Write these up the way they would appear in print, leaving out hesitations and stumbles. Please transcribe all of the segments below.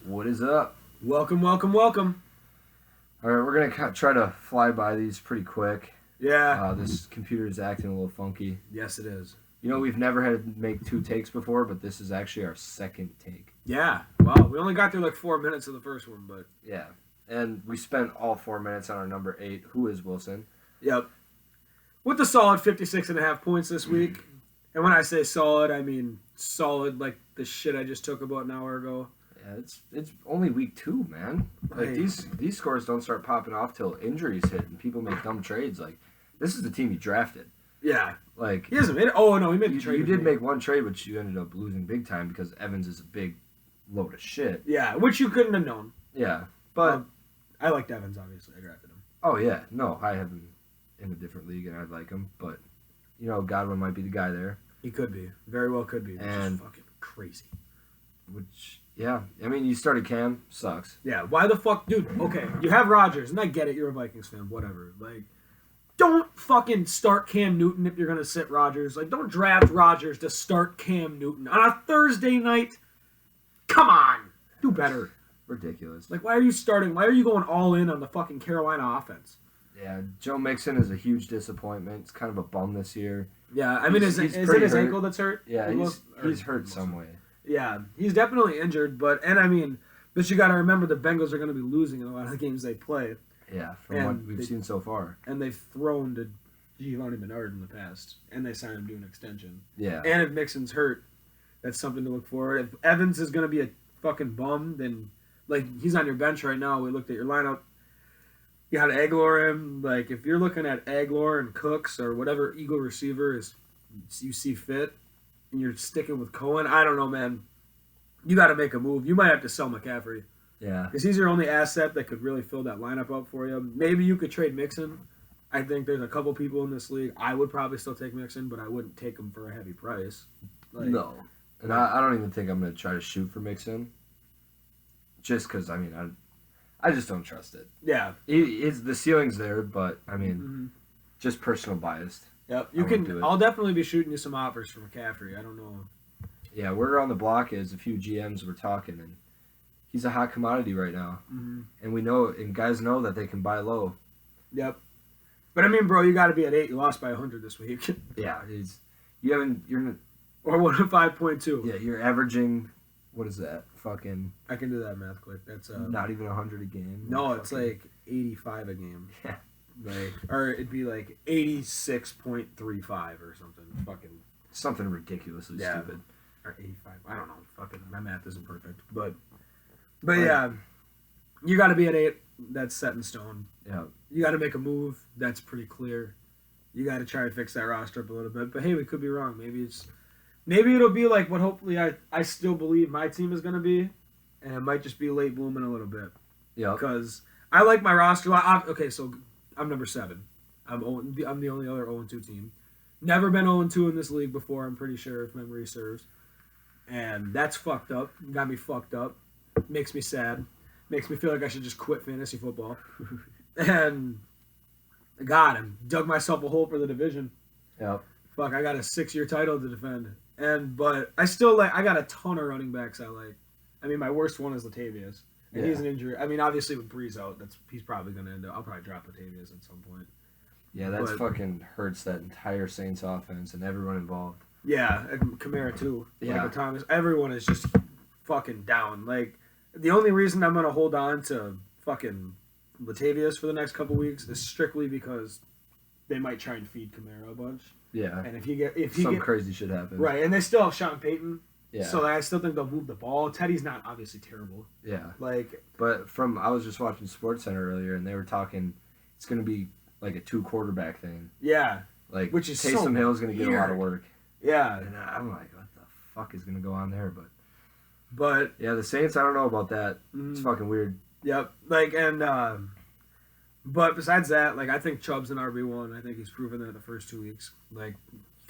What is up? Welcome, welcome, welcome. All right, we're gonna try to fly by these pretty quick. Yeah. This computer is acting a little funky. Yes, it is. You know, we've never had to make 2 takes before, but this is actually our second take. Yeah. Wow. We only got through like 4 minutes of the first one, but Yeah, and we spent all 4 minutes on our number 8, who is Wilson. yep. With a solid 56.5 points this week. And when I say solid, I mean solid like the shit I just took about an hour ago. Yeah, it's only week 2, man. Like Right. these scores don't start popping off till injuries hit and people make dumb trades. Like this is the team you drafted. Yeah. Like He hasn't made it. Oh, no, he made the you, trade. you with did me. make one trade, but you ended up losing big time because Evans is a big load of shit. Yeah, which you couldn't have known. Yeah, but I liked Evans, obviously. I drafted him. oh yeah, no, I have him in a different league and I'd like him, but you know Godwin might be the guy there. He could be. Very well could be. Which And- is fucking crazy. Which yeah, I mean you started Cam, sucks. Yeah, why the fuck, dude? Okay, you have Rodgers, and I get it. You're a Vikings fan, whatever. Like, don't fucking start Cam Newton if you're gonna sit Rodgers. Like, don't draft Rodgers to start Cam Newton on a Thursday night. Come on, do better. Ridiculous. Like, why are you starting? Why are you going all in on the fucking Carolina offense? Yeah, Joe Mixon is a huge disappointment. It's kind of a bum this year. Yeah, I mean, is He's it pretty his hurt. ankle that's hurt? Yeah, It he's was- or- hurt some way. Yeah, he's definitely injured, but I mean, but you got to remember the Bengals are going to be losing in a lot of the games they play. Yeah, from And what we've they- seen so far. And they've thrown to Giovanni Bernard in the past, and they signed him to an extension. Yeah. And if Mixon's hurt, that's something to look for. If Evans is going to be a fucking bum, then, like, he's on your bench right now. We looked at your lineup. You had Aguilar in. Like, if you're looking at Aguilar and Cooks or whatever Eagle receiver is you see fit, and you're sticking with Cohen, I don't know, man. You got to make a move. You might have to sell McCaffrey. Yeah. Because he's your only asset that could really fill that lineup up for you. Maybe you could trade Mixon. I think there's a couple people in this league. I would probably still take Mixon, but I wouldn't take him for a heavy price. Like, No. And I don't even think I'm going to try to shoot for Mixon. Just because, I mean, I just don't trust it. Yeah. The ceiling's there, but, I mean, Mm-hmm. just personal biased. Yep. I wouldn't do it. I'll definitely be shooting you some offers for McCaffrey. I don't know. Yeah, word on the block is a few GMs were talking, and he's a hot commodity right now. Mm-hmm. And we know, and guys know that they can buy low. Yep. But I mean, bro, you got to be at 8. You lost by 100 this week, Yeah, you're or 105.2. yeah, you're averaging, what is that? Fucking I can do that math quick. That's not even 100 a game. no, it's Fucking- like 85 a game. Yeah. Like, or it'd be like 86.35 or something. Fucking. something ridiculously Yeah. stupid. Or 85. I don't know. Fucking, my math isn't perfect. But Right. yeah, you got to be at 8. That's set in stone. Yeah, You got to make a move. That's pretty clear. You got to try and fix that roster up a little bit. But hey, we could be wrong. Maybe it'll be like what hopefully I still believe my team is going to be. And it might just be late blooming a little bit. yeah, Because I like my roster. Okay, so I'm number 7. I'm the only other 0-2 team. Never been 0-2 in this league before, I'm pretty sure, if memory serves. And that's fucked up. Got me fucked up. Makes me sad. Makes me feel like I should just quit fantasy football. And God, I dug myself a hole for the division. yeah. Fuck, I got a 6-year title to defend. But I got a ton of running backs I like. I mean, my worst one is Latavius. And Yeah. he's an injury. I mean, obviously with Breeze out, he's probably going to end up. I'll probably drop Latavius at some point. Yeah, that's But- fucking hurts that entire Saints offense and everyone involved. Yeah, and Kamara too. Yeah. Michael Thomas. Everyone is just fucking down. Like, the only reason I'm going to hold on to fucking Latavius for the next couple weeks is strictly because they might try and feed Kamara a bunch. Yeah, And if he some get crazy shit happened. right, and they still have Sean Payton. Yeah, So I still think they'll move the ball. Teddy's not obviously terrible. yeah. Like, But I was just watching SportsCenter earlier, and they were talking. It's gonna be like a 2 quarterback thing. yeah, Like Which is so Taysom Hill's gonna get a lot of weird. work, yeah. and I'm like, what the fuck is gonna go on there? But But yeah, the Saints. I don't know about that. mm, It's fucking weird. yep. Like, and but besides that, like, I think Chubb's an RB1. I think he's proven that the first 2 weeks. Like,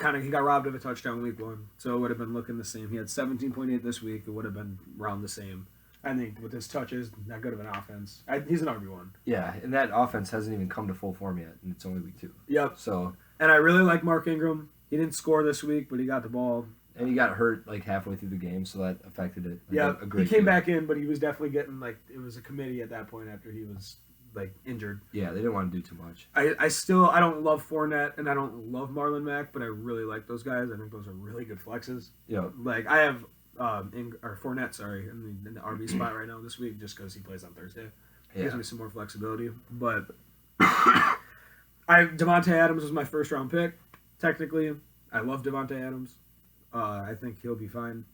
he got robbed of a touchdown week 1, so it would have been looking the same. He had 17.8 this week. It would have been around the same. I think with his touches, that good of an offense. He's an RB1. Yeah, and that offense hasn't even come to full form yet, and it's only week 2. Yep. So And I really like Mark Ingram. He didn't score this week, but he got the ball. And he got hurt like halfway through the game, so that affected it. Like, Yeah, a great he came deal. back in, but he was definitely getting like it was a committee at that point after he was like injured. Yeah, they didn't want to do too much. I don't love Fournette and I don't love Marlon Mack, but I really like those guys. I think those are really good flexes. Yeah, Like I have Fournette, sorry, in the RB spot right now this week just because he plays on Thursday. Gives me some more flexibility. But Devontae Adams was my first round pick. Technically, I love Devontae Adams. I think he'll be fine.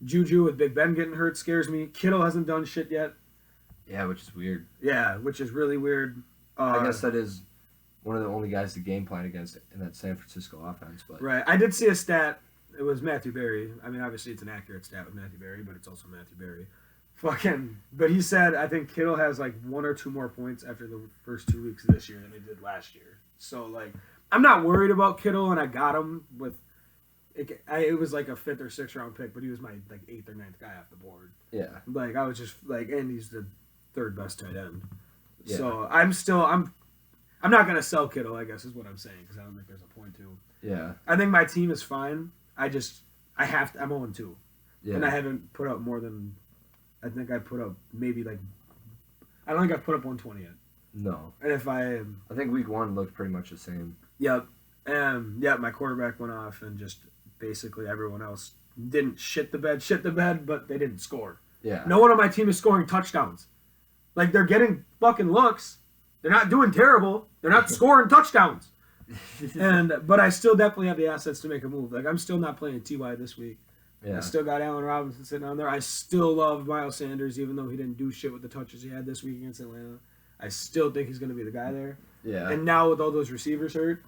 Juju with Big Ben getting hurt scares me. Kittle hasn't done shit yet. Yeah, which is weird. Yeah, which is really weird. I guess that is one of the only guys to game plan against in that San Francisco offense. But right. I did see a stat. It was Matthew Berry. I mean, obviously it's an accurate stat with Matthew Berry, but it's also Matthew Berry. But he said I think Kittle has like 1 or 2 more points after the first 2 weeks of this year than he did last year. So like, I'm not worried about Kittle, and I got him with. It was like a 5th or 6th round pick, but he was my like 8th or 9th guy off the board. yeah, Like I was just like, and he's the 3rd best tight end. Yeah. So I'm not gonna sell Kittle, I guess is what I'm saying, because I don't think there's a point to. yeah, I think my team is fine. I'm 0-2, yeah. and I haven't put up more than. I think I put up maybe like. I don't think I've put up 120 yet. No, And if I think week 1 looked pretty much the same. yep, my quarterback went off, and just basically everyone else didn't shit the bed, but they didn't score. Yeah, No one on my team is scoring touchdowns. Like, they're getting fucking looks. They're not doing terrible. They're not scoring touchdowns. But I still definitely have the assets to make a move. Like, I'm still not playing T.Y. this week. yeah, I still got Allen Robinson sitting on there. I still love Miles Sanders, even though he didn't do shit with the touches he had this week against Atlanta. I still think he's going to be the guy there. yeah. And now with all those receivers hurt,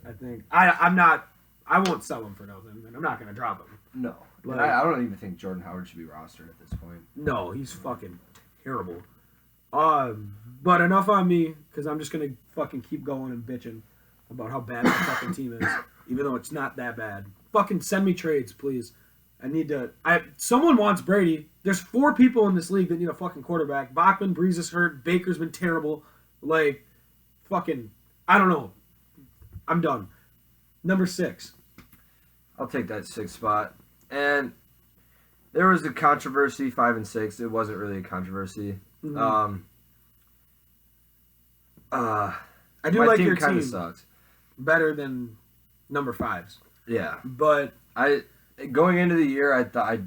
I think I won't sell him for nothing, and I'm not going to drop him. No, Like- I don't even think Jordan Howard should be rostered at this point. No, he's fucking terrible. But enough on me, because I'm just gonna fucking keep going and bitching about how bad my fucking team is, even though it's not that bad. Fucking send me trades, please. Someone wants Brady. There's 4 people in this league that need a fucking quarterback. Bachman, Breeze is hurt. Baker's been terrible. Like, fucking, I don't know. I'm done. Number 6. I'll take that 6th spot. And there was a controversy, 5 and 6. It wasn't really a controversy. Mhm. I do My like team your kind team of sucks. better than number 5's. Yeah, But going into the year, I thought I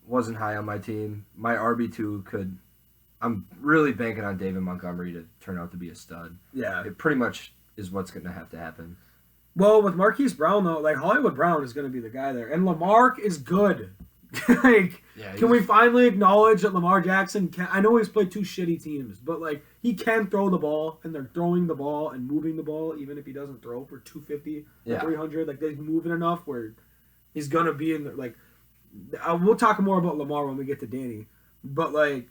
wasn't high on my team. My RB2 could. I'm really banking on David Montgomery to turn out to be a stud. yeah. It pretty much is what's going to have to happen. Well, with Marquise Brown, though, like, Hollywood Brown is going to be the guy there. And Lamar is good. Like, Yeah, can we finally acknowledge that Lamar Jackson can... I know he's played 2 shitty teams, but, like, he can throw the ball, and they're throwing the ball and moving the ball, even if he doesn't throw for 250 or Yeah. 300. Like, they're moving enough where he's going to be in the... Like, we'll talk more about Lamar when we get to Danny. But, like,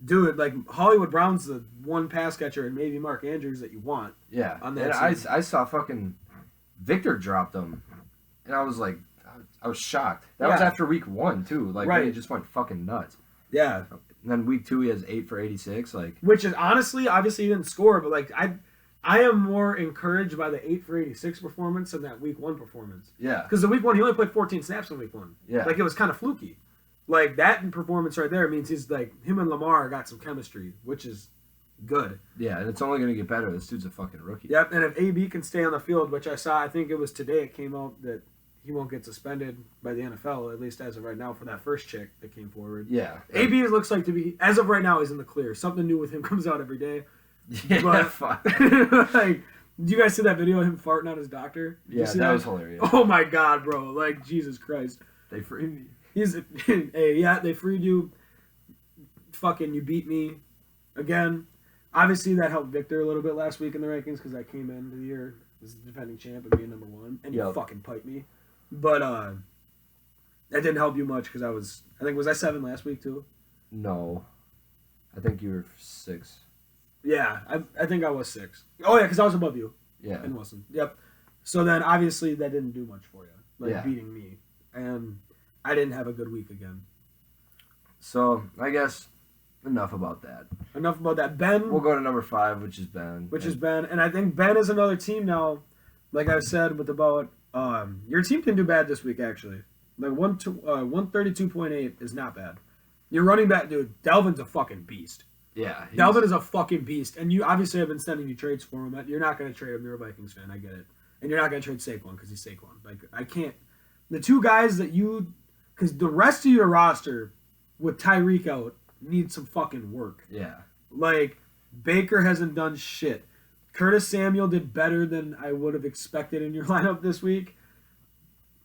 dude, like, Hollywood Brown's the one pass catcher and maybe Mark Andrews that you want. Yeah, On that and team. I saw fucking Victor dropped him, and I was like, I was shocked. That was Yeah. after week 1 too. Like, Right. he just went fucking nuts. Yeah. And then week 2 he has 8 for 86. Like, Which is honestly, obviously he didn't score, but like I am more encouraged by the 8 for 86 performance than that week 1 performance. yeah, Because the week 1 he only played 14 snaps in week 1. yeah, Like it was kind of fluky. Like that performance right there means he's like him and Lamar got some chemistry, which is good. yeah, and it's only gonna get better. This dude's a fucking rookie. Yep. And if AB can stay on the field, which I saw, I think it was today it came out that he won't get suspended by the NFL, at least as of right now, for that first chick that came forward. Yeah, AB looks like to be, as of right now, he's in the clear. Something new with him comes out every day. yeah, But- fuck. Like, do you guys see that video of him farting on his doctor? Did you Yeah, see that was hilarious. Oh my god, bro! Like Jesus Christ, They freed me. he's hey, yeah, they freed you. Fucking, you beat me again. Obviously, that helped Victor a little bit last week in the rankings because I came into the year as the defending champ and being number 1, and you Yep. fucking piped me. But that didn't help you much because I think was I 7 last week too? No, I think you were 6. Yeah, I think I was 6. Oh yeah, because I was above you. Yeah, And Wilson. Yep. So then obviously that didn't do much for you. Like Yeah. beating me. And I didn't have a good week again. so I guess enough about that. Enough about that. Ben, We'll go to number 5, which is Ben. which is Ben, and I think Ben is another team now, like I said with about your team didn't do bad this week actually. Like 132.8 is not bad. Your running back, dude, Delvin's a fucking beast. Yeah. Delvin is a fucking beast. And you obviously have been sending you trades for him. You're not going to trade him. You're a Vikings fan. I get it. And you're not going to trade Saquon because he's Saquon. Like, I can't. The two guys that you. Because the rest of your roster with Tyreek out needs some fucking work. Yeah. Like, Baker hasn't done shit. Curtis Samuel did better than I would have expected in your lineup this week.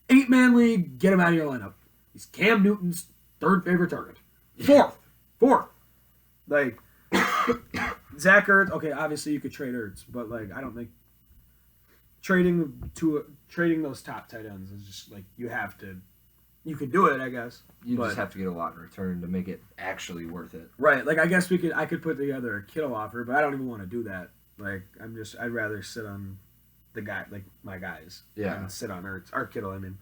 8-man league, get him out of your lineup. He's Cam Newton's third favorite target. Fourth. Like, Zach Ertz, okay, obviously you could trade Ertz, but, like, I don't think trading those top tight ends is just, like, you have to. You could do it, I guess. You just have to get a lot in return to make it actually worth it. Right. Like, I guess I could put together a Kittle offer, but I don't even want to do that. Like, I'd rather sit on the guy, like, my guys. Yeah. And sit on Ertz. Or Kittle, I mean.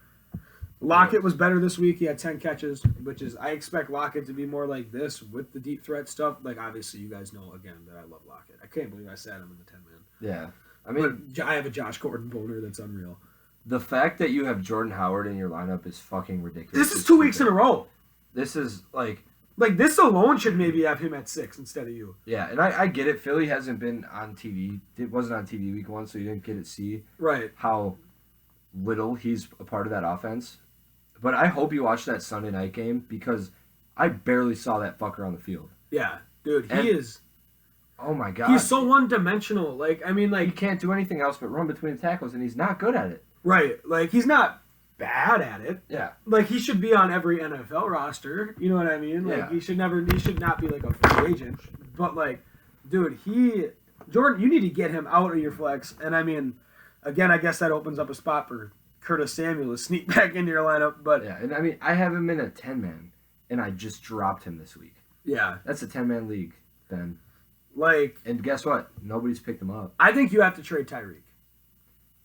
Lockett was better this week. He had 10 catches, which is, I expect Lockett to be more like this with the deep threat stuff. Like, obviously, you guys know, again, that I love Lockett. I can't believe I sat him in the 10-man. Yeah. I mean, but I have a Josh Gordon boner that's unreal. The fact that you have Jordan Howard in your lineup is fucking ridiculous. This is 2 weeks in a row. This is, like, this alone should maybe have him at 6 instead of you. Yeah, and I get it. Philly hasn't been on TV. It wasn't on TV week 1, so you didn't get to see how little he's a part of that offense. But I hope you watch that Sunday night game because I barely saw that fucker on the field. Yeah, dude, he is. Oh my god, he's so one-dimensional. Like, I mean, like, he can't do anything else but run between the tackles, and he's not good at it. Right, like, he's not bad at it. Yeah, like, he should be on every NFL roster. You know what I mean? Like, he should not be like a free agent. But, like, dude, Jordan, you need to get him out of your flex. And I mean, again, I guess that opens up a spot for Curtis Samuel to sneak back into your lineup. But yeah, and I mean, I have him in a 10-man, and I just dropped him this week. Yeah, that's a 10-man league, Ben. Like, and guess what? Nobody's picked him up. I think you have to trade Tyreek.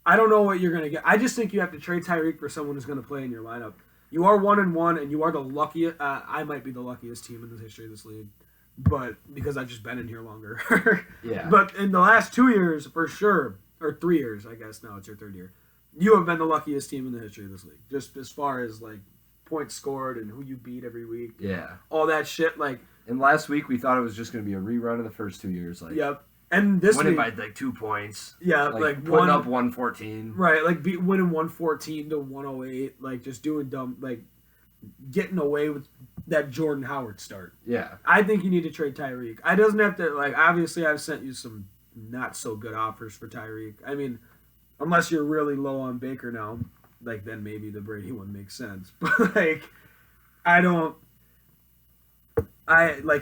I don't know what you're going to get. I just think you have to trade Tyreek for someone who's going to play in your lineup. You are 1-1, and you are the luckiest. I might be the luckiest team in the history of this league, but because I've just been in here longer. Yeah. But in the last 2 years, for sure, or 3 years, I guess now it's your third year, you have been the luckiest team in the history of this league. Just as far as, like, points scored and who you beat every week. Yeah. All that shit, like. And last week we thought it was just going to be a rerun of the first 2 years. Like, yep. And this winning week, by like 2 points. Yeah, like putting up 114. Right, like winning 114 to 108, like just doing dumb, like getting away with that Jordan Howard start. Yeah. I think you need to trade Tyreek. I doesn't have to, like, obviously I've sent you some not so good offers for Tyreek. I mean, unless you're really low on Baker now, like then maybe the Brady one makes sense. But like,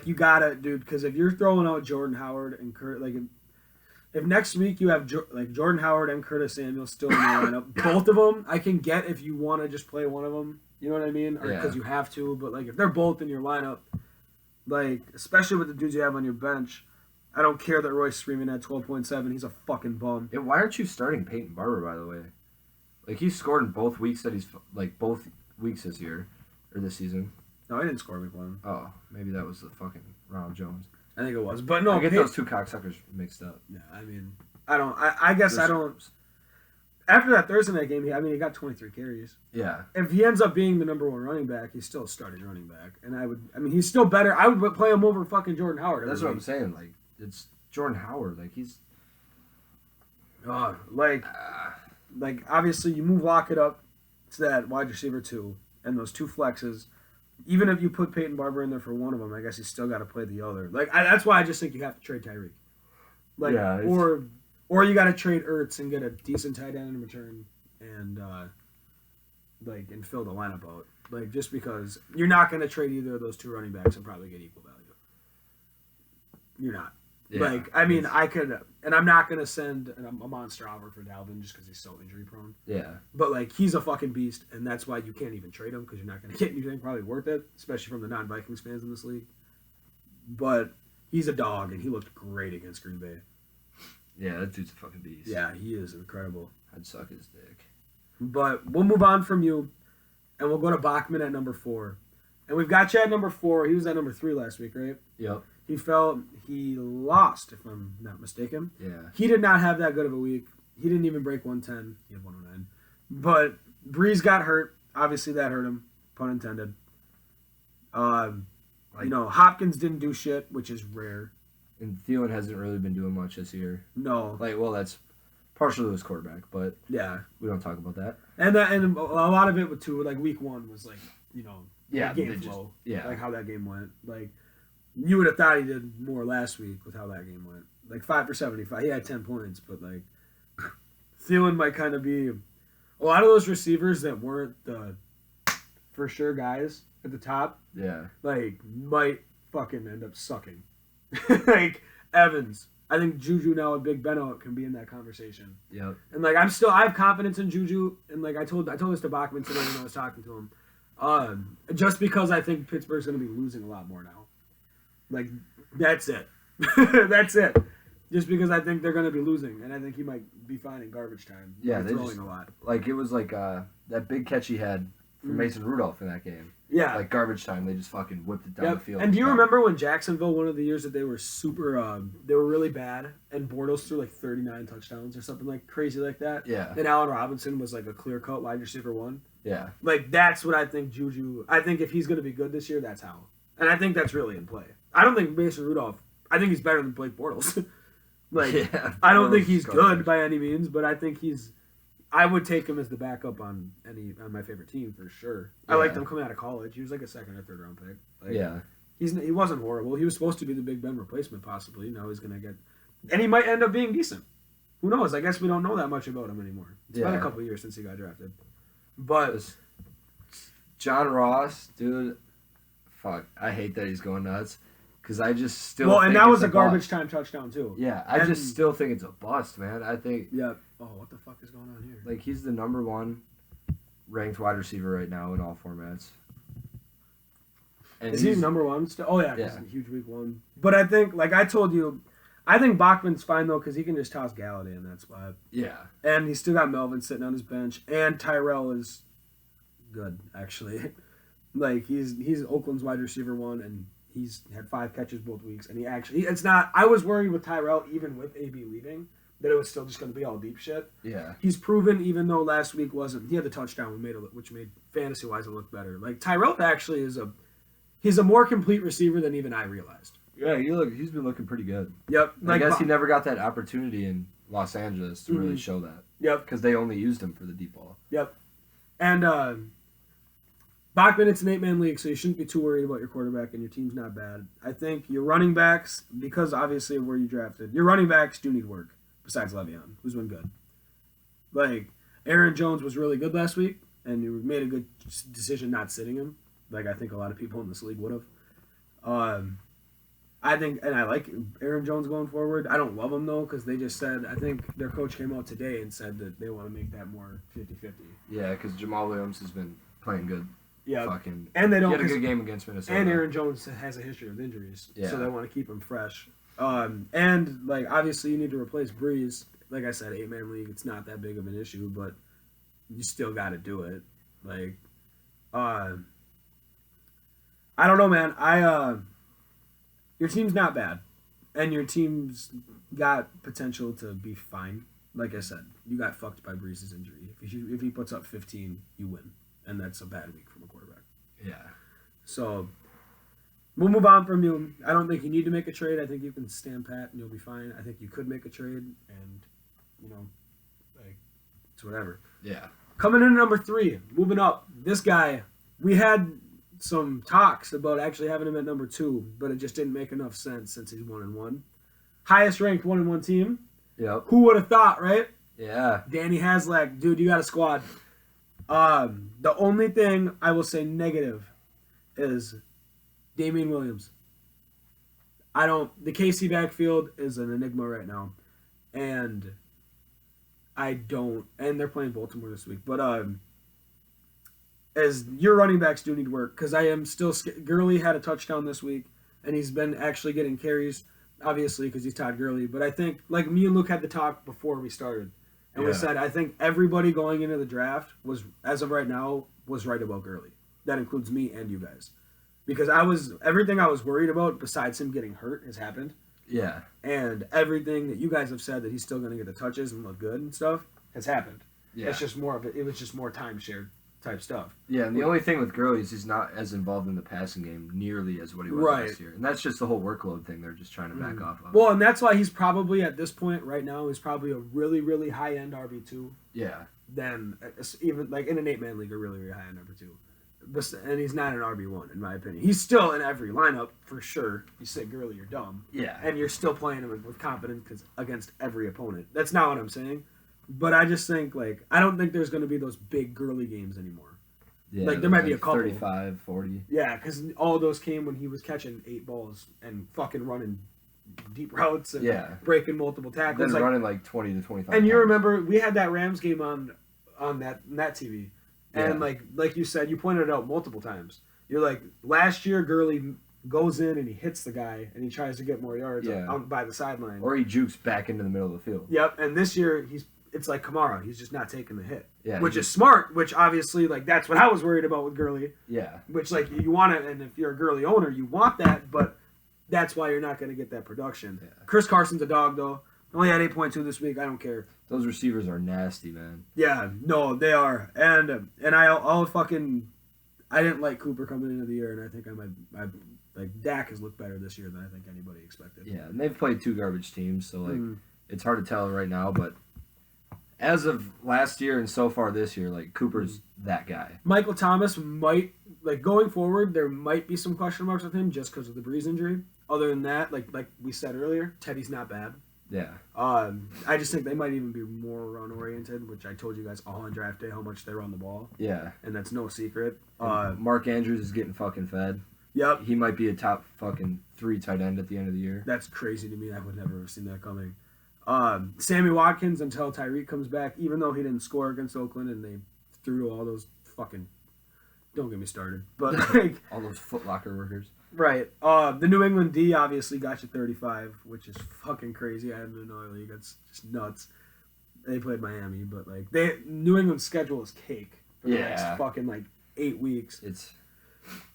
you gotta, dude, because if you're throwing out Jordan Howard and Kurt, like, if next week you have Jordan Howard and Curtis Samuel still in the lineup, both of them I can get if you want to just play one of them. You know what I mean? Or because you have to. But like, if they're both in your lineup, like, especially with the dudes you have on your bench, I don't care that Royce Freeman had 12.7. He's a fucking bum. And why aren't you starting Peyton Barber, by the way? Like, he scored in both weeks both weeks this year or this season. No, I didn't score week 1. Oh, maybe that was the fucking Ronald Jones. I think it was, but no. I get those two cocksuckers mixed up. Yeah, I mean, I guess I don't. After that Thursday night game, he got 23 carries. Yeah. If he ends up being the number 1 running back, he's still a starting running back, and he's still better. I would play him over fucking Jordan Howard. That's what I'm saying. Like, it's Jordan Howard. Like, he's. Like, obviously you move Lockett up to that wide receiver 2 and those 2 flexes. Even if you put Peyton Barber in there for one of them, I guess he's still got to play the other. Like, that's why I just think you have to trade Tyreek. Like, yeah, or you got to trade Ertz and get a decent tight end in return and and fill the lineup out. Like, just because you're not going to trade either of those 2 running backs and probably get equal value. You're not. Yeah, like, I mean, I could, and I'm not going to send a monster offer for Dalvin just because he's so injury prone. Yeah. But, like, he's a fucking beast, and that's why you can't even trade him because you're not going to get anything probably worth it, especially from the non-Vikings fans in this league. But he's a dog, and he looked great against Green Bay. Yeah, that dude's a fucking beast. Yeah, he is incredible. I'd suck his dick. But we'll move on from you, and we'll go to Bachman at number 4. And we've got you at number 4. He was at number 3 last week, right? Yep. He lost, if I'm not mistaken. Yeah. He did not have that good of a week. He didn't even break 110. He had 109. But Breeze got hurt, obviously that hurt him, pun intended. Hopkins didn't do shit, which is rare. And Thielen hasn't really been doing much this year. No. That's partially his quarterback, but yeah, we don't talk about that. And a lot of it too, like week 1 was like, game flow. Like how that game went. Like you would have thought he did more last week with how that game went. Like 5 for 75. He had 10 points, but like Thielen might kind of be a lot of those receivers that weren't the for sure guys at the top. Yeah. Like might fucking end up sucking. Like Evans. I think Juju now and Big Beno can be in that conversation. Yep. And like I have confidence in Juju, and like I told this to Bachman today when I was talking to him. Just because I think Pittsburgh's going to be losing a lot more now. Like that's it. That's it. Just because I think they're going to be losing, and I think he might be fine in garbage time. Yeah, they're throwing a lot. Like it was like that big catch he had for Mason Rudolph in that game. Yeah. Like garbage time, they just fucking whipped it down the field. And do you remember when Jacksonville, one of the years that they were they were really bad, and Bortles threw like 39 touchdowns or something like crazy like that? Yeah. And Allen Robinson was like a clear-cut wide receiver 1? Yeah. Like that's what I think Juju, I think if he's going to be good this year, that's how. And I think that's really in play. I don't think Mason Rudolph, I think he's better than Blake Bortles. I don't think he's good by any means, but I think I would take him as the backup on my favorite team for sure. Yeah. I liked him coming out of college. He was like a 2nd or 3rd round pick. He wasn't horrible. He was supposed to be the Big Ben replacement possibly. Now he's gonna get, and he might end up being decent. Who knows? I guess we don't know that much about him anymore. It's been a couple of years since he got drafted. But John Ross, dude, fuck, I hate that he's going nuts. Because I just still and that was a garbage time touchdown too. Yeah, I just still think it's a bust, man. I think. Yeah. Oh, what the fuck is going on here? Like he's the number 1 ranked wide receiver right now in all formats. And is he number 1 still? Oh yeah, he's a huge week 1. But I think, like I told you, I think Bachman's fine though because he can just toss Galladay in that spot. Yeah. And he's still got Melvin sitting on his bench, and Tyrell is good actually. Like he's Oakland's wide receiver 1 and. He's had 5 catches both weeks, and it's not. I was worried with Tyrell, even with AB leaving, that it was still just going to be all deep shit. Yeah. He's proven, even though last week wasn't. He had the touchdown, which made fantasy wise it look better. Like Tyrell actually he's a more complete receiver than even I realized. Yeah, he's been looking pretty good. Yep. I guess he never got that opportunity in Los Angeles to really show that. Yep. Because they only used him for the deep ball. Yep. And Bachman, it's an 8-man league, so you shouldn't be too worried about your quarterback, and your team's not bad. I think your running backs, because obviously of where you drafted, your running backs do need work, besides Le'Veon, who's been good. Like, Aaron Jones was really good last week, and you made a good decision not sitting him, like I think a lot of people in this league would have. I think, and I like Aaron Jones going forward. I don't love him, though, because they just said, I think their coach came out today and said that they want to make that more 50-50. Yeah, because Jamal Williams has been playing good. Yeah, and they don't. He had a good game against Minnesota. And Aaron Jones has a history of injuries, so they want to keep him fresh. And like obviously you need to replace Breeze. Like I said, 8-man league, it's not that big of an issue, but you still got to do it. Like, I don't know, man. Your team's not bad, and your team's got potential to be fine. Like I said, you got fucked by Breeze's injury. If he puts up 15, you win. And that's a bad week from a quarterback. Yeah. So, we'll move on from you. I don't think you need to make a trade. I think you can stand pat and you'll be fine. I think you could make a trade and, it's whatever. Yeah. Coming in at number 3, moving up. This guy, we had some talks about actually having him at number 2, but it just didn't make enough sense since he's 1-1. Highest ranked 1-1 team. Yep. Who would have thought, right? Yeah. Danny Haslak, dude, you got a squad. The only thing I will say negative is Damian Williams. The KC backfield is an enigma right now. And they're playing Baltimore this week, but, as your running backs do need work, because I am still Gurley had a touchdown this week, and he's been actually getting carries, obviously, because he's Todd Gurley, but I think, like me and Luke had the talk before we started. And we said, I think everybody going into the draft as of right now, was right about Gurley. That includes me and you guys. Because everything I was worried about, besides him getting hurt, has happened. Yeah. And everything that you guys have said that he's still going to get the touches and look good and stuff, has happened. Yeah. It's just more of it. It was just more time shared. type stuff. Yeah, and the only thing with Gurley is he's not as involved in the passing game nearly as what he was last year. And that's just the whole workload thing they're just trying to back off of. Well, and that's why he's probably, at this point right now, he's probably a really, really high-end RB2. Yeah. Then, even like in an 8-man league, a really, really high-end RB2. And he's not an RB1, in my opinion. He's still in every lineup, for sure. You say Gurley, you're dumb. Yeah. And you're still playing him with confidence against every opponent. That's not what I'm saying. But I just think, like, I don't think there's going to be those big Gurley games anymore. Yeah, like, there might be a couple. 35, 40. Yeah, because all of those came when he was catching 8 balls and fucking running deep routes and breaking multiple tackles. Then running like 20 to 25 And times. you remember, we had that Rams game on that TV. And like you said, you pointed it out multiple times. You're like, last year Gurley goes in and he hits the guy and he tries to get more yards out by the sideline. Or he jukes back into the middle of the field. Yep, and this year it's like Kamara. He's just not taking the hit. Yeah, which is smart, which obviously, like, that's what I was worried about with Gurley. Yeah. Which, like, you want it, and if you're a Gurley owner, you want that, but that's why you're not going to get that production. Yeah. Chris Carson's a dog, though. Only had 8.2 this week. I don't care. Those receivers are nasty, man. Yeah, no, they are. And I'll fucking... I didn't like Cooper coming into the year, and I think like, Dak has looked better this year than I think anybody expected. Yeah, and they've played 2 garbage teams, so, like, it's hard to tell right now, but as of last year and so far this year, like, Cooper's that guy. Michael Thomas might, like, going forward, there might be some question marks with him just because of the Breeze injury. Other than that, like we said earlier, Teddy's not bad. Yeah. I just think they might even be more run-oriented, which I told you guys all on draft day how much they run the ball. Yeah. And that's no secret. Mark Andrews is getting fucking fed. Yep. He might be a top fucking 3 tight end at the end of the year. That's crazy to me. I would never have seen that coming. Sammy Watkins, until Tyreek comes back, even though he didn't score against Oakland and they threw to all those fucking... Don't get me started. But, like... all those Foot Locker workers. Right. The New England D obviously got you 35, which is fucking crazy. I have no league. That's just nuts. They played Miami, but, like, New England's schedule is cake for the next fucking, like, 8 weeks.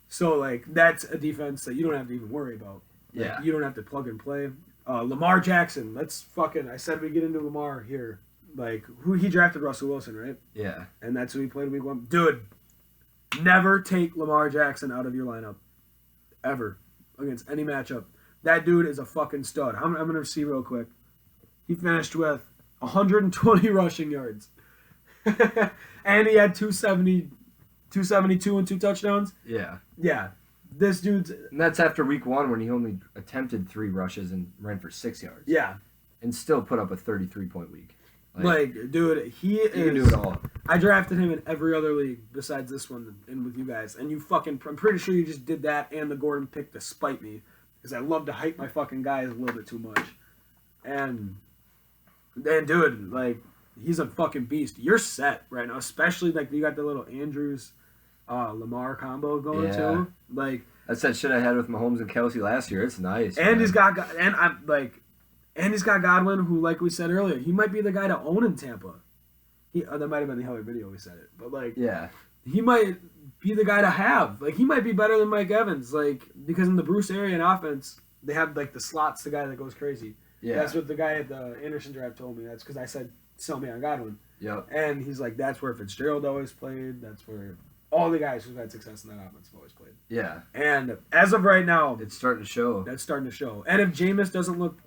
So, like, that's a defense that you don't have to even worry about. Like, you don't have to plug and play. Lamar Jackson, let's fucking... I said we get into Lamar here. Like, he drafted Russell Wilson, right? Yeah. And that's who he played week 1. Dude, never take Lamar Jackson out of your lineup. Ever. Against any matchup. That dude is a fucking stud. I'm going to see real quick. He finished with 120 rushing yards. And he had 272 and 2 touchdowns. Yeah. Yeah. This dude's... And that's after week 1 when he only attempted 3 rushes and ran for 6 yards. Yeah. And still put up a 33-point week. Like, dude, he can do it all. I drafted him in every other league besides this one and with you guys. And you fucking... I'm pretty sure you just did that and the Gordon pick to spite me. Because I love to hype my fucking guys a little bit too much. And dude, like, he's a fucking beast. You're set right now. Especially, like, you got the little Andrews... Lamar combo going too. Like, that's that shit I had with Mahomes and Kelsey last year. It's nice. And he's got Godwin, who, like we said earlier, he might be the guy to own in Tampa. That might have been the other video we said it, but like, he might be the guy to have. Like, he might be better than Mike Evans. Like, because in the Bruce Arian offense, they have like the slots, the guy that goes crazy. Yeah, that's what the guy at the Anderson draft told me. That's because I said sell me on Godwin. Yep. And he's like, that's where Fitzgerald always played. That's where all the guys who've had success in that offense have always played. Yeah. And as of right now... it's starting to show. That's starting to show. And if Jameis doesn't look,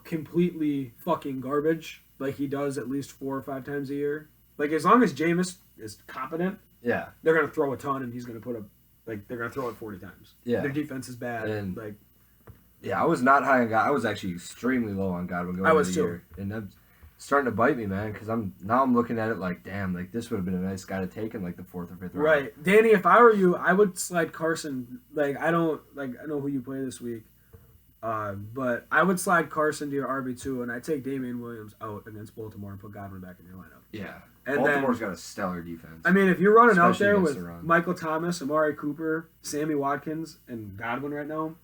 completely fucking garbage, like he does at least 4 or 5 times a year, like, as long as Jameis is competent, they're going to throw a ton and he's going to put they're going to throw it 40 times. Yeah. Their defense is bad. And, like... Yeah, I was not high on Godwin. I was actually extremely low on Godwin going into the year. And that's starting to bite me, man, because I'm looking at it like, damn, like, this would have been a nice guy to take in, like, the 4th or 5th round. Right. Danny, if I were you, I would slide Carson. Like, I know who you play this week, but I would slide Carson to your RB2, and I'd take Damian Williams out against Baltimore and put Godwin back in your lineup. Yeah. And Baltimore's got a stellar defense. I mean, if you're running out there with Michael Thomas, Amari Cooper, Sammy Watkins, and Godwin right now,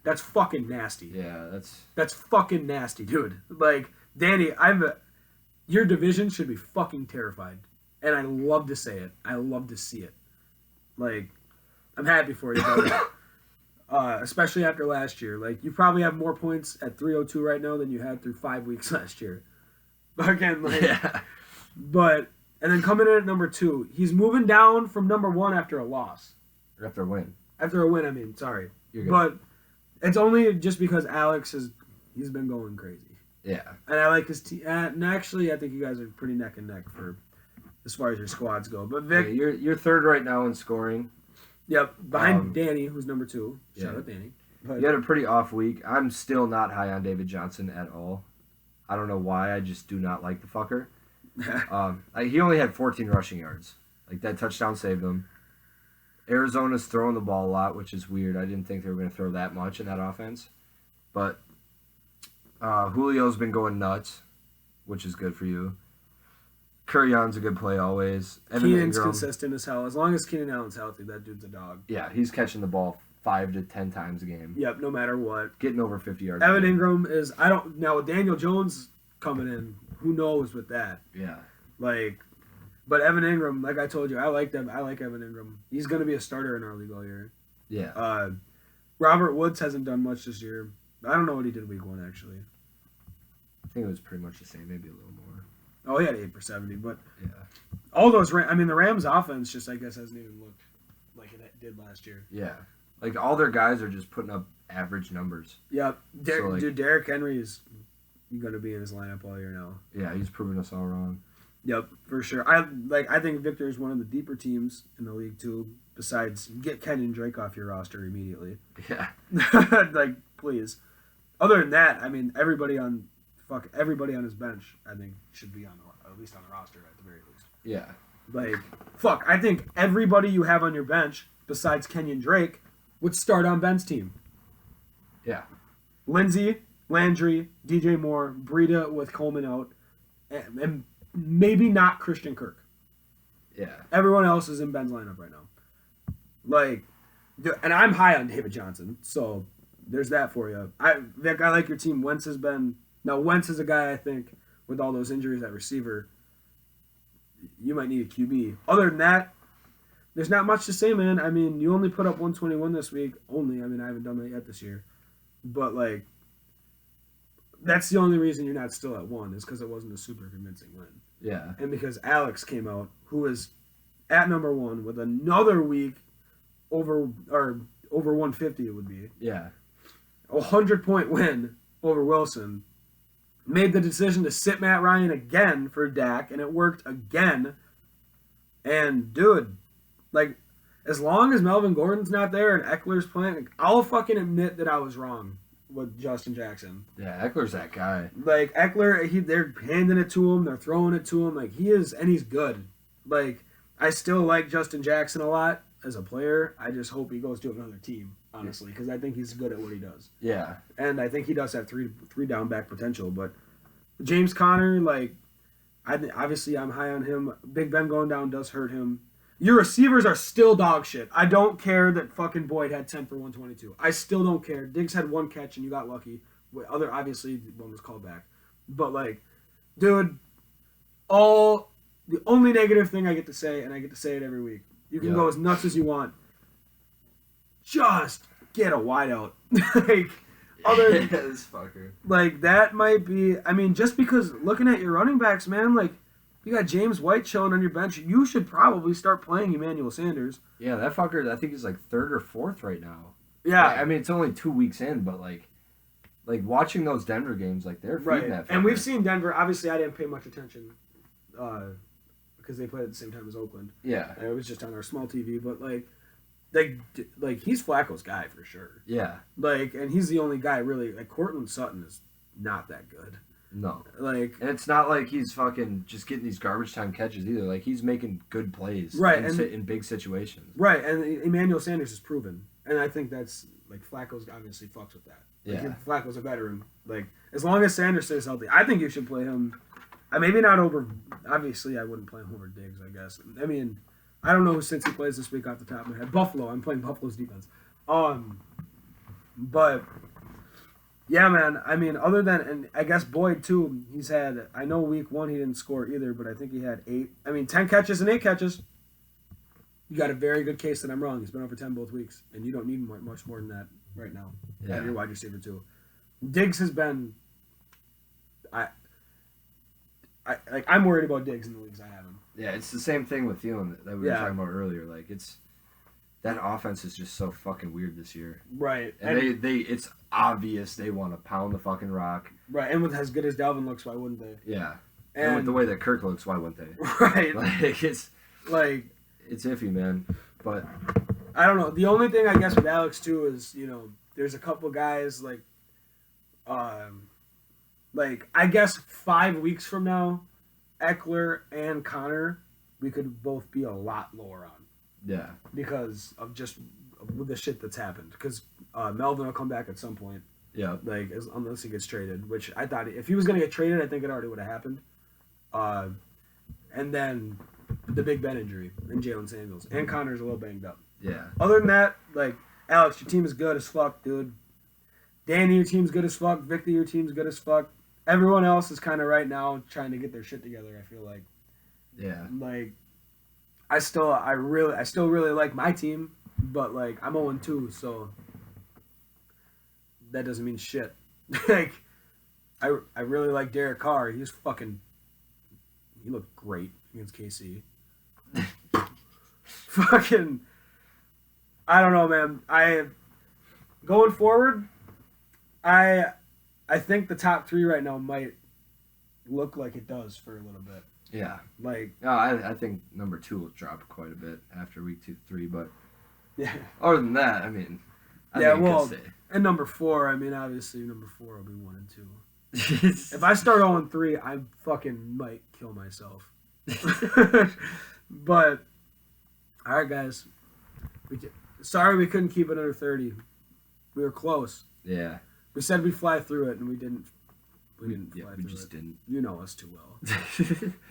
that's fucking nasty. Yeah, that's fucking nasty, dude. Like, Danny, your division should be fucking terrified. And I love to say it. I love to see it. Like, I'm happy for you, buddy. Especially after last year. Like, you probably have more points at 302 right now than you had through 5 weeks last year. Again, like... Yeah. But And then coming in at number 2, he's moving down from number 1 after a loss. Or after a win. After a win, I mean, sorry. But it's only just because Alex he's been going crazy. Yeah. And I like his team. And actually, I think you guys are pretty neck and neck for as far as your squads go. But Vic, you're third right now in scoring. Yep, behind Danny, who's number 2. Shout out Danny. But you had a pretty off week. I'm still not high on David Johnson at all. I don't know why. I just do not like the fucker. He only had 14 rushing yards. Like, that touchdown saved him. Arizona's throwing the ball a lot, which is weird. I didn't think they were going to throw that much in that offense. But Julio's been going nuts, which is good for you. Kurion's a good play always. Keenan's consistent as hell. As long as Keenan Allen's healthy, that dude's a dog. Yeah, he's catching the ball 5 to 10 times a game. Yep, no matter what. Getting over 50 yards. Evan Ingram is now with Daniel Jones coming in, who knows with that. Yeah. But Evan Ingram, like I told you, I like Evan Ingram. He's going to be a starter in our league all year. Yeah. Robert Woods hasn't done much this year. I don't know what he did week 1 actually. I think it was pretty much the same, maybe a little more. Oh, he had 8 for 70, but yeah. All those the Rams offense just, I guess, hasn't even looked like it did last year. Yeah. Like, all their guys are just putting up average numbers. Yep. Dude, Derrick Henry is going to be in his lineup all year now. Yeah, he's proving us all wrong. Yep, for sure. I think Victor is one of the deeper teams in the league too. Besides, get Kenyon Drake off your roster immediately. Yeah. Please. Other than that, I mean, everybody on his bench, I think, should be at least on the roster at the very least. Yeah. I think everybody you have on your bench besides Kenyon Drake would start on Ben's team. Yeah. Lindsey, Landry, DJ Moore, Breida with Coleman out, and maybe not Christian Kirk. Yeah. Everyone else is in Ben's lineup right now. And I'm high on David Johnson, so there's that for you. Vic, I like your team. Wentz is a guy, I think, with all those injuries at receiver, you might need a QB. Other than that, there's not much to say, man. I mean, you only put up 121 this week. I haven't done that yet this year. But, that's the only reason you're not still at 1 is because it wasn't a super convincing win. Yeah. And because Alex came out, who is at number 1 with another week over 150 it would be. Yeah. A 100-point win over Wilson. Made the decision to sit Matt Ryan again for Dak, and it worked again. And, dude, as long as Melvin Gordon's not there and Eckler's playing, I'll fucking admit that I was wrong with Justin Jackson. Yeah, Eckler's that guy. Eckler, they're handing it to him, they're throwing it to him. He is, and he's good. I still like Justin Jackson a lot as a player. I just hope he goes to another team, honestly, because I think he's good at what he does. Yeah. And I think he does have three down back potential. But James Conner, obviously I'm high on him. Big Ben going down does hurt him. Your receivers are still dog shit. I don't care that fucking Boyd had 10 for 122. I still don't care. Diggs had 1 catch and you got lucky. Obviously, one was called back. But, dude, the only negative thing I get to say, and I get to say it every week, you can go as nuts as you want. Just get a wideout. This fucker. That might be, just because looking at your running backs, man, you got James White chilling on your bench. You should probably start playing Emmanuel Sanders. Yeah, that fucker, I think he's 3rd or 4th right now. Yeah. It's only 2 weeks in, but watching those Denver games, they're feeding that fucker. And we've seen Denver. Obviously, I didn't pay much attention because they played at the same time as Oakland. Yeah. And it was just on our small TV, but he's Flacco's guy for sure. Yeah. And he's the only guy really. Cortland Sutton is not that good. No. And it's not like he's fucking just getting these garbage time catches either. He's making good plays. Right. In big situations. Right. And Emmanuel Sanders is proven. And I think that's, Flacco's obviously fucks with that. Flacco's a veteran. As long as Sanders stays healthy, I think you should play him. Maybe not over, obviously I wouldn't play him over Diggs, I guess. I don't know who since he plays this week off the top of my head. Buffalo. I'm playing Buffalo's defense. But... yeah, man. Other than, and I guess Boyd, too, he's had, I know week 1 he didn't score either, but I think he had 10 catches and 8 catches. You got a very good case that I'm wrong. He's been over 10 both weeks, and you don't need much more than that right now. Yeah. Your wide receiver, too. Diggs has been, I'm worried about Diggs in the leagues I have him. Yeah, it's the same thing with Thielen that we were talking about earlier. Like, that offense is just so fucking weird this year. Right. And they it's obvious they want to pound the fucking rock. Right, and with as good as Dalvin looks, why wouldn't they? Yeah. And with the way that Kirk looks, why wouldn't they? Right. It's iffy, man. But I don't know. The only thing I guess with Alex too is, there's a couple guys like I guess 5 weeks from now, Eckler and Connor, we could both be a lot lower on. Yeah. Because of just the shit that's happened. Because Melvin will come back at some point. Yeah. Unless he gets traded, which I thought if he was going to get traded, I think it already would have happened. And then the Big Ben injury and Jalen Samuels. And Connor's a little banged up. Yeah. Other than that, Alex, your team is good as fuck, dude. Danny, your team's good as fuck. Victor, your team's good as fuck. Everyone else is kind of right now trying to get their shit together, I feel like. Yeah. I still really like my team, but I'm 0-2, so that doesn't mean shit. I really like Derek Carr. He looked great against KC. Fucking, I don't know, man. Going forward, I think the top 3 right now might look like it does for a little bit. Yeah. I think number 2 will drop quite a bit after week 2-3, but yeah. Other than that, I think and number 4, obviously number 4 will be 1 and 2. If I start 0-3, I fucking might kill myself. But all right, guys. Sorry we couldn't keep it under 30. We were close. Yeah. We said we'd fly through it, and we didn't. We just didn't. You know us too well.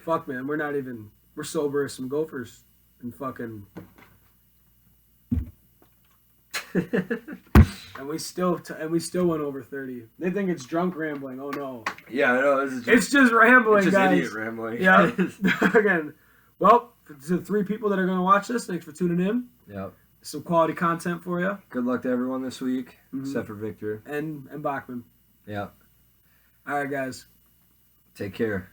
Fuck, man. We're sober as some gophers. And fucking... and we still went over 30. They think it's drunk rambling. Oh, no. Yeah, I know. It's just rambling, it's just guys. Idiot rambling. Yeah. Again, well, to the 3 people that are going to watch this, thanks for tuning in. Yep. Some quality content for you. Good luck to everyone this week, except for Victor. And Bachman. Yeah. All right, guys. Take care.